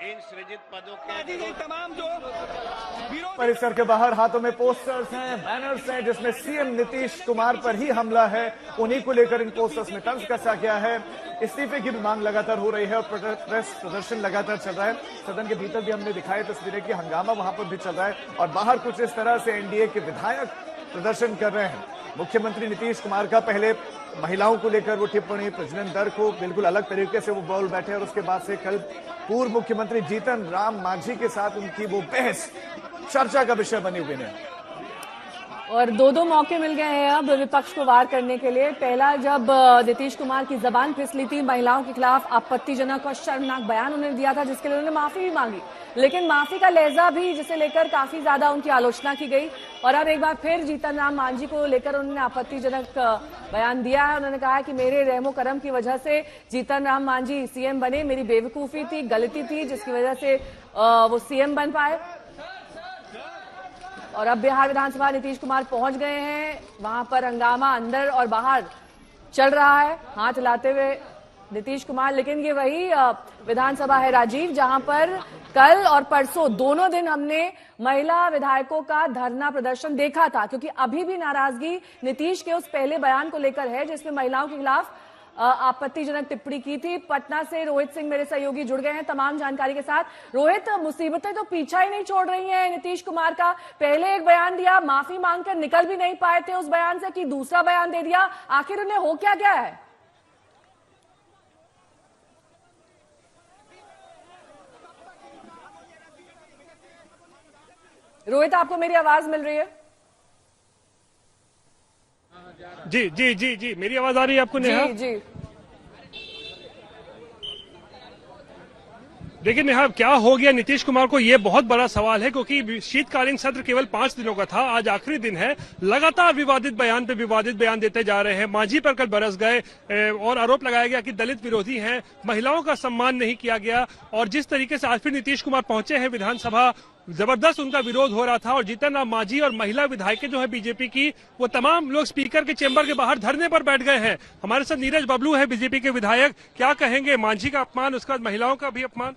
इन सृजित पदों के तमाम जो परिसर के बाहर हाथों में पोस्टर्स हैं, बैनर्स हैं, जिसमें सीएम नीतीश कुमार पर ही हमला है। उन्हीं को लेकर इन पोस्टर्स में तंज कसा गया है। इस्तीफे की भी मांग लगातार हो रही है और प्रेस प्रदर्शन लगातार चल रहा है। सदन के भीतर भी हमने दिखाई तस्वीरें कि हंगामा वहां पर भी चल रहा है और बाहर कुछ इस तरह से एनडीए के विधायक प्रदर्शन कर रहे हैं। मुख्यमंत्री नीतीश कुमार का पहले महिलाओं को लेकर वो टिप्पणी, प्रजनन दर को बिल्कुल अलग तरीके से वो बोल बैठे और उसके बाद से कल पूर्व मुख्यमंत्री जीतन राम मांझी के साथ उनकी वो बहस चर्चा का विषय बनी हुई है। और दो मौके मिल गए हैं अब विपक्ष को वार करने के लिए। पहला जब नीतीश कुमार की जबान फिसली थी, महिलाओं के खिलाफ आपत्तिजनक और शर्मनाक बयान उन्होंने दिया था जिसके लिए उन्होंने माफी भी मांगी, लेकिन माफी का लहजा भी जिसे लेकर काफी ज्यादा उनकी आलोचना की गई। और अब एक बार फिर जीतन राम मांझी को लेकर उन्होंने आपत्तिजनक बयान दिया है। उन्होंने कहा कि मेरे रहमो करम की वजह से जीतन राम मांझी सीएम बने, मेरी बेवकूफी थी, गलती थी जिसकी वजह से वो सीएम बन पाए। और अब बिहार विधानसभा नीतीश कुमार पहुंच गए हैं, वहां पर हंगामा अंदर और बाहर चल रहा है, हाथ हिलाते हुए नीतीश कुमार। लेकिन ये वही विधानसभा है राजीव, जहां पर कल और परसों दोनों दिन हमने महिला विधायकों का धरना प्रदर्शन देखा था, क्योंकि अभी भी नाराजगी नीतीश के उस पहले बयान को लेकर है जिसमें महिलाओं के खिलाफ आपत्तिजनक टिप्पणी की थी। पटना से रोहित सिंह मेरे सहयोगी जुड़ गए हैं तमाम जानकारी के साथ। रोहित, मुसीबतें तो पीछा ही नहीं छोड़ रही हैं नीतीश कुमार का। पहले एक बयान दिया, माफी मांगकर निकल भी नहीं पाए थे उस बयान से, कि दूसरा बयान दे दिया। आखिर उन्हें हो क्या गया है? रोहित, आपको मेरी आवाज मिल रही है? जी जी जी जी, मेरी आवाज आ रही है आपको नेहा? जी जी। देखिए नेहा, क्या हो गया नीतीश कुमार को, ये बहुत बड़ा सवाल है, क्योंकि शीतकालीन सत्र केवल 5 दिनों का था, आज आखिरी दिन है। लगातार विवादित बयान पे विवादित बयान देते जा रहे हैं। मांझी पर कल बरस गए और आरोप लगाया गया कि दलित विरोधी हैं, महिलाओं का सम्मान नहीं किया गया। और जिस तरीके से आज फिर नीतीश कुमार पहुंचे हैं विधानसभा, जबरदस्त उनका विरोध हो रहा था। और जीतन राम मांझी और महिला विधायक जो है बीजेपी की, वो तमाम लोग स्पीकर के चेंबर के बाहर धरने पर बैठ गए हैं। हमारे साथ नीरज बबलू है बीजेपी के विधायक, क्या कहेंगे? मांझी का अपमान, उसके बाद महिलाओं का भी अपमान।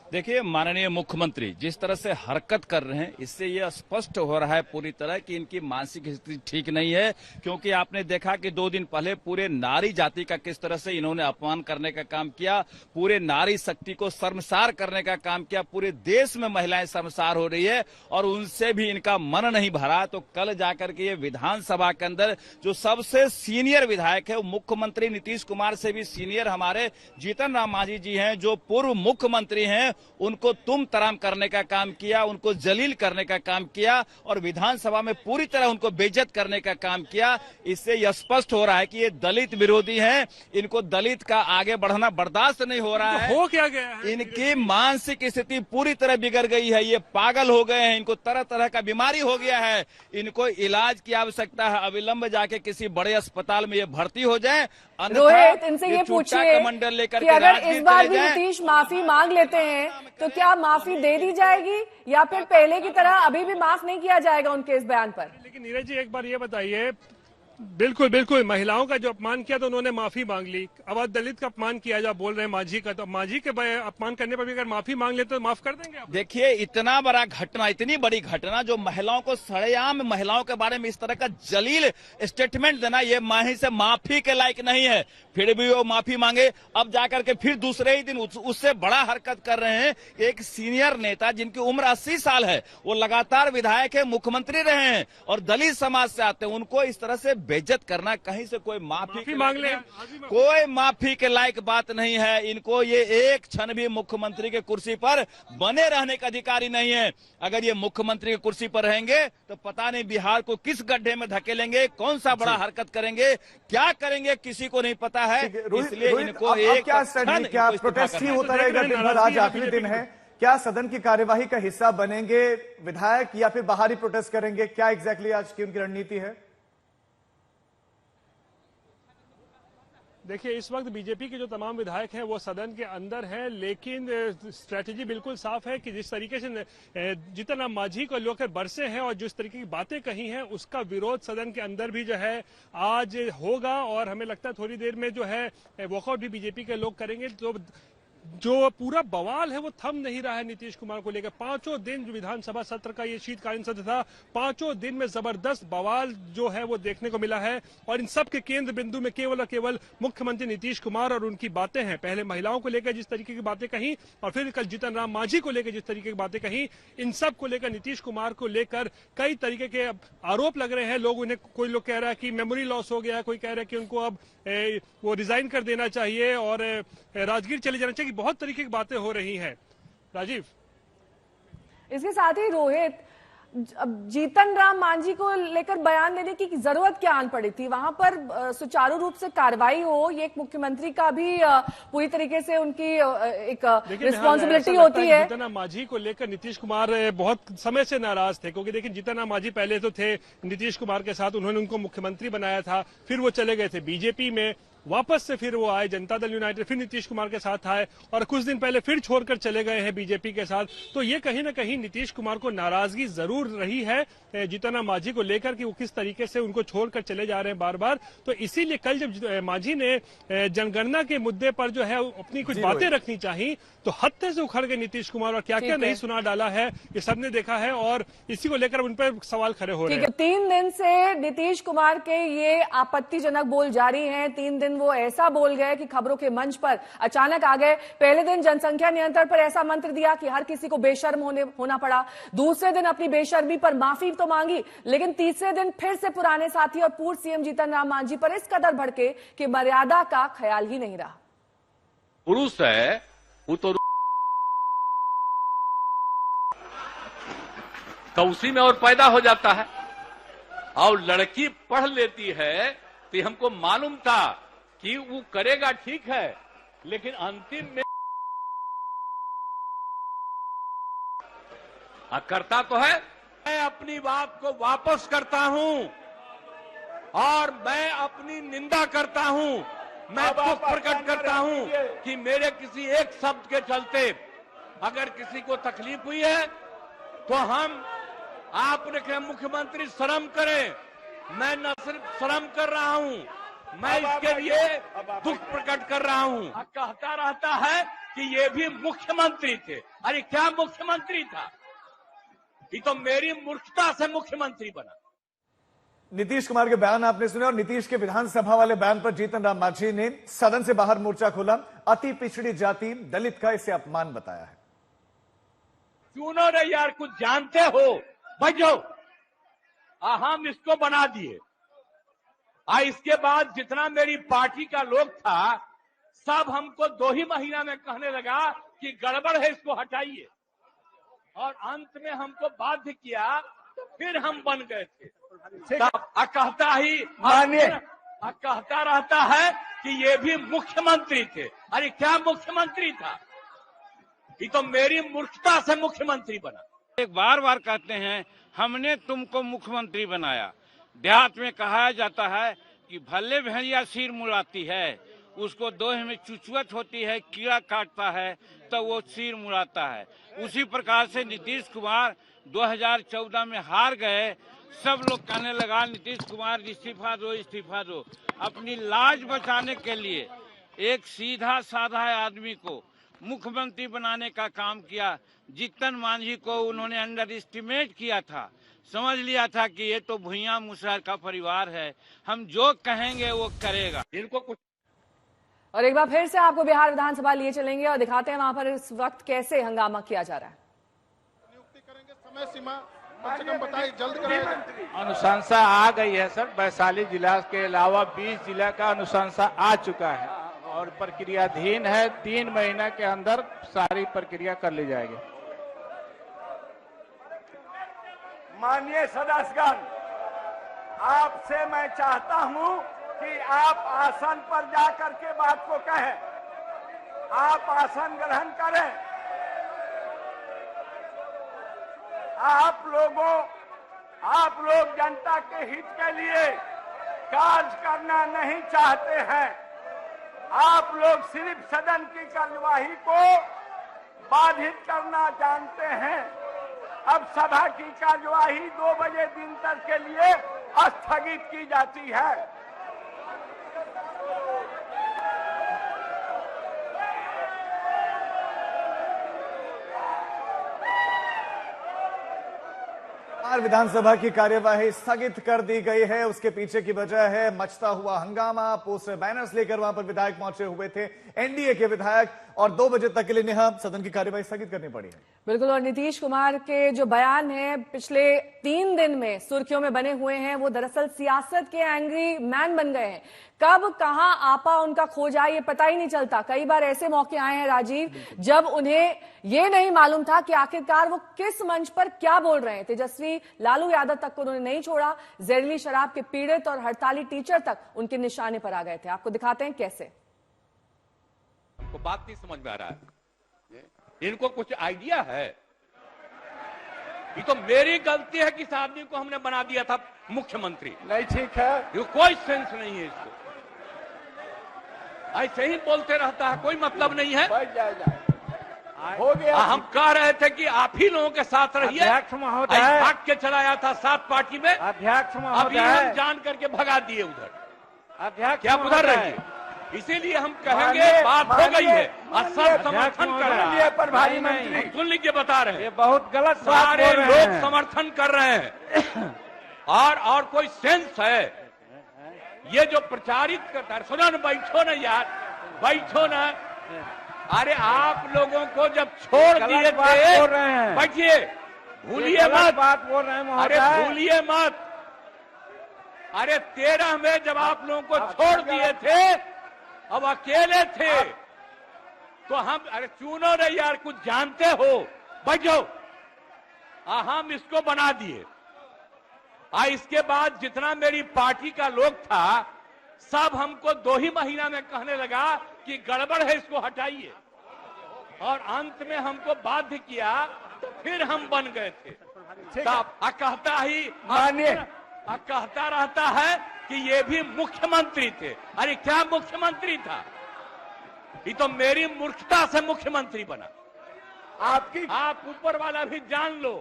देखिए, माननीय मुख्यमंत्री जिस तरह से हरकत कर रहे हैं, इससे यह स्पष्ट हो रहा है पूरी तरह कि इनकी मानसिक स्थिति ठीक नहीं है। क्योंकि आपने देखा कि 2 दिन पहले पूरे नारी जाति का किस तरह से इन्होंने अपमान करने का काम किया, पूरे नारी शक्ति को शर्मसार करने का काम किया। पूरे देश में महिलाएं शर्मसार हो रही है और उनसे भी इनका मन नहीं भरा। तो कल जाकर के ये विधानसभा के अंदर जो सबसे सीनियर विधायक है, वो मुख्यमंत्री नीतीश कुमार से भी सीनियर हमारे जीतन राम मांझी जी हैं, जो पूर्व मुख्यमंत्री हैं, उनको तुम तराम करने का काम किया, उनको जलील करने का काम किया और विधानसभा में पूरी तरह उनको बेइज्जत करने का काम किया। इससे यह स्पष्ट हो रहा है कि ये दलित विरोधी हैं, इनको दलित का आगे बढ़ना बर्दाश्त नहीं हो रहा है। हो क्या गया है? इनकी मानसिक स्थिति पूरी तरह बिगड़ गई है, ये पागल हो गए हैं, इनको तरह तरह का बीमारी हो गया है, इनको इलाज की आवश्यकता है। अविलंब जाके किसी बड़े अस्पताल में ये भर्ती हो जाए। रोहित, इनसे ये पूछिए कमंडल लेकर कि अगर इस बार भी नीतीश माफी मांग लेते हैं तो क्या माफी दे दी जाएगी, या फिर पहले की तरह अभी भी माफ नहीं किया जाएगा उनके इस बयान पर? लेकिन नीरज जी, एक बार ये बताइए, बिल्कुल बिल्कुल महिलाओं का जो अपमान किया तो उन्होंने माफी मांग ली। अब आप दलित का अपमान किया जो आप बोल रहे हैं मांझी का, तो मांझी के अपमान करने पर भी अगर माफी मांग लेते तो माफ कर देंगे आप? देखिए, इतना बड़ा घटना, इतनी बड़ी घटना, जो महिलाओं को सरेआम महिलाओं के बारे में इस तरह का जलील स्टेटमेंट देना, ये माही से माफी के लायक नहीं है। फिर भी वो माफी मांगे, अब जाकर के फिर दूसरे ही दिन उससे बड़ा हरकत कर रहे हैं। एक सीनियर नेता जिनकी उम्र 80 साल है, वो लगातार विधायक है, मुख्यमंत्री रहे हैं और दलित समाज से आते हैं, उनको इस तरह से बेइज्जत करना, कहीं से कोई माफी मांग ले, कोई माफी के लायक बात नहीं है। इनको ये एक क्षण भी मुख्यमंत्री के कुर्सी पर बने रहने का अधिकारी नहीं है। अगर ये मुख्यमंत्री की कुर्सी पर रहेंगे तो पता नहीं बिहार को किस गड्ढे में धकेलेंगे, कौन सा बड़ा हरकत करेंगे, क्या करेंगे, किसी को नहीं पता है। इसलिए इनको एक क्या प्रोटेस्ट ही होता रहेगा दिन भर? आज आखिरी दिन है, क्या सदन की कार्यवाही का हिस्सा बनेंगे विधायक या फिर बाहर ही प्रोटेस्ट करेंगे? क्या एग्जैक्टली आज की उनकी रणनीति है? देखिए, इस वक्त बीजेपी के जो तमाम विधायक हैं वो सदन के अंदर हैं, लेकिन स्ट्रैटेजी बिल्कुल साफ है कि जिस तरीके से जीतन राम मांझी को लेकर बरसे हैं और जिस तरीके की बातें कही हैं, उसका विरोध सदन के अंदर भी जो है आज होगा। और हमें लगता है थोड़ी देर में जो है वॉकआउट भी बीजेपी के लोग करेंगे। तो जो पूरा बवाल है वो थम नहीं रहा है नीतीश कुमार को लेकर। 5 दिन विधानसभा सत्र का ये शीतकालीन सत्र था, 5 दिन में जबरदस्त बवाल जो है वो देखने को मिला है और इन सब के केंद्र बिंदु में केवल और केवल मुख्यमंत्री नीतीश कुमार और उनकी बातें हैं। पहले महिलाओं को लेकर जिस तरीके की बातें कही और फिर कल जीतन राम मांझी को लेकर जिस तरीके की बातें कही, इन सब को लेकर नीतीश कुमार को लेकर कई तरीके के आरोप लग रहे हैं। लोग उन्हें, कोई लोग कह रहा है कि मेमोरी लॉस हो गया है, कोई कह रहा है कि उनको अब वो रिजाइन कर देना चाहिए और राजगीर चले जाना चाहिए। बहुत तरीके की बातें हो रही हैं। राजीव, इसके साथ ही रोहित, अब जीतन राम मांझी को लेकर बयान देने की जरूरत क्या आन पड़ी थी? वहां पर सुचारू रूप से कार्रवाई हो, ये एक मुख्यमंत्री का भी पूरी तरीके से उनकी एक रिस्पॉन्सिबिलिटी होती है। जीतन राम मांझी को लेकर नीतीश कुमार बहुत समय से नाराज थे, क्योंकि देखिए जीतन राम मांझी पहले तो थे नीतीश कुमार के साथ, उन्होंने उनको मुख्यमंत्री बनाया था, फिर वो चले गए थे बीजेपी में, वापस से फिर वो आए जनता दल यूनाइटेड, फिर नीतीश कुमार के साथ आए और कुछ दिन पहले फिर छोड़कर चले गए हैं बीजेपी के साथ। तो ये कहीं ना कहीं नीतीश कुमार को नाराजगी जरूर रही है जीतन राम मांझी को लेकर कि वो किस तरीके से उनको छोड़कर चले जा रहे हैं बार बार। तो इसीलिए कल जब मांझी ने जनगणना के मुद्दे पर जो है अपनी कुछ बातें रखनी चाहिए, तो हत्थे से उखड़ गए नीतीश कुमार और क्या क्या नहीं सुना डाला है ये सबने देखा है और इसी को लेकर उन पर सवाल खड़े हो रहे हैं। 3 दिन से नीतीश कुमार के ये आपत्तिजनक बोल जारी हैं। 3 दिन वो ऐसा बोल गए कि खबरों के मंच पर अचानक आ गए। पहले दिन जनसंख्या नियंत्रण पर ऐसा मंत्र दिया कि हर किसी को बेशर्म होना पड़ा। दूसरे दिन अपनी बेशर्मी पर माफी तो मांगी, लेकिन तीसरे दिन फिर से पुराने साथी और पूर्व सीएम जीतन राम मांझी पर इस कदर भड़के कि मर्यादा का ख्याल ही नहीं रहा। पुरुष है वो तो उसी में और पैदा हो जाता है, और लड़की पढ़ लेती है तो हमको मालूम था कि वो करेगा, ठीक है, लेकिन अंतिम में करता तो है। मैं अपनी बात को वापस करता हूं और मैं अपनी निंदा करता हूं। मैं दुख प्रकट करता हूं कि मेरे किसी एक शब्द के चलते अगर किसी को तकलीफ हुई है तो आपने कहा मुख्यमंत्री शर्म करें। मैं न सिर्फ शर्म कर रहा हूं, मैं इसके लिए दुख प्रकट कर रहा हूं। कहता रहता है कि ये भी मुख्यमंत्री थे। अरे क्या मुख्यमंत्री था? ये तो मेरी मूर्खता से मुख्यमंत्री बना। नीतीश कुमार के बयान आपने सुने और नीतीश के विधानसभा वाले बयान पर जीतन राम मांझी ने सदन से बाहर मोर्चा खोला। अति पिछड़ी जाति दलित का इसे अपमान बताया है। क्यों रे यार, कुछ जानते हो, बजो। हम इसको बना दिए। इसके बाद जितना मेरी पार्टी का लोग था सब हमको 2 ही महीना में कहने लगा कि गड़बड़ है, इसको हटाइए, और अंत में हमको बाध्य किया, फिर हम बन गए थे। कहता रहता है कि ये भी मुख्यमंत्री थे। अरे क्या मुख्यमंत्री था? ये तो मेरी मूर्खता से मुख्यमंत्री बना। एक बार बार कहते हैं हमने तुमको मुख्यमंत्री बनाया। देहात में कहा जाता है कि भले भेड़िया सिर मुड़ाती है, उसको दोहे में चुचुअत होती है, कीड़ा काटता है तो वो सिर मुड़ाता है। उसी प्रकार से नीतीश कुमार 2014 में हार गए। सब लोग कहने लगा नीतीश कुमार इस्तीफा दो, इस्तीफा दो। अपनी लाज बचाने के लिए एक सीधा साधा आदमी को मुख्यमंत्री बनाने का काम किया। जीतन मांझी को उन्होंने अंडर एस्टिमेट किया था, समझ लिया था कि ये तो भुइयां मुसहर का परिवार है, हम जो कहेंगे वो करेगा। इनको कुछ। और एक बार फिर से आपको बिहार विधानसभा लिए चलेंगे और दिखाते हैं वहां पर इस वक्त कैसे हंगामा किया जा रहा है। नियुक्ति करेंगे, समय सीमा कम से कम बताइए, जल्द करेंगे। अनुशंसा आ गई है सर। वैशाली जिला के अलावा 20 जिला का अनुशंसा आ चुका है और प्रक्रियाधीन है। 3 महीने के अंदर सारी प्रक्रिया कर ली जाएगी। माननीय सदस्यगण, आपसे मैं चाहता हूं कि आप आसन पर जाकर के बात को कहें। आप आसन ग्रहण करें। आप लोग जनता के हित के लिए कार्य करना नहीं चाहते हैं। आप लोग सिर्फ सदन की कार्यवाही को बाधित करना जानते हैं। अब सभा की कार्यवाही 2 बजे दिन तक के लिए स्थगित की जाती है। विधानसभा की कार्यवाही स्थगित कर दी गई है। उसके पीछे की वजह है मचता हुआ हंगामा। पोस्टर बैनर्स लेकर वहां पर विधायक पहुंचे हुए थे, एनडीए के विधायक, और 2 बजे तक के लिए नेहा सदन की कार्यवाही स्थगित करनी पड़ी है। बिल्कुल, और नीतीश कुमार के जो बयान हैं पिछले 3 दिन में सुर्खियों में बने हुए हैं, वो दरअसल सियासत के एंग्री मैन बन गए हैं। कब कहां आपा उनका खो जाए ये पता ही नहीं चलता। कई बार ऐसे मौके आए हैं राजीव, जब उन्हें ये नहीं मालूम था कि आखिरकार वो किस मंच पर क्या बोल रहे हैं। तेजस्वी लालू यादव तक को उन्होंने नहीं छोड़ा, जहरीली शराब के पीड़ित और हड़ताली टीचर तक उनके निशाने पर आ गए थे। आपको दिखाते हैं कैसे। हमको बात नहीं समझ में आ रहा है, इनको कुछ आइडिया है? ये तो मेरी गलती है कि इस आदमी को हमने बना दिया था मुख्यमंत्री। नहीं ठीक है, ये कोई सेंस नहीं है इसको, ऐसे ही बोलते रहता है, कोई मतलब नहीं है। बैठ जाएगा, हो गया। हम कह रहे थे कि आप ही लोगों के साथ रहिए। अध्यक्ष महोदय, भाग के चला आया था 7 पार्टी में, अध्यक्ष अभी महोदय, हम जान करके भगा दिए उधर। अध्यक्ष क्या उधर रहिए, इसीलिए हम कहेंगे बात हो गई है और सब समर्थन कर रहे हैं। प्रभारी मंत्री सुन लीजिए, बता रहे ये हैं, बहुत गलत बात सारे बोल रहे लोग हैं। समर्थन कर रहे हैं। और कोई सेंस है ये जो प्रचारित करता है? सुनो ना, बैठो ना यार, बैठो ना। अरे आप लोगों को जब छोड़ दिए थे, बैठिए, भूलिए मत, बात बोल रहे हैं अरे महोदय। भूलिए मत। अरे 13 में जब आप लोगों को छोड़ दिए थे, अब अकेले थे, तो हम, अरे चुनो रे यार, कुछ जानते हो, बैठो। हम इसको बना दिए। इसके बाद जितना मेरी पार्टी का लोग था, सब हमको 2 ही महीना में कहने लगा कि गड़बड़ है, इसको हटाइए। और अंत में हमको बाध्य किया, तो फिर हम बन गए थे। कहता ही मानिए, कहता रहता है कि ये भी मुख्यमंत्री थे। अरे क्या मुख्यमंत्री था? ये तो मेरी मूर्खता से मुख्यमंत्री बना। आप ऊपर वाला भी जान लो।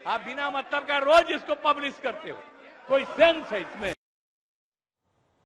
आप बिना मतलब का रोज इसको पब्लिश करते हो, कोई सेंस है इसमें?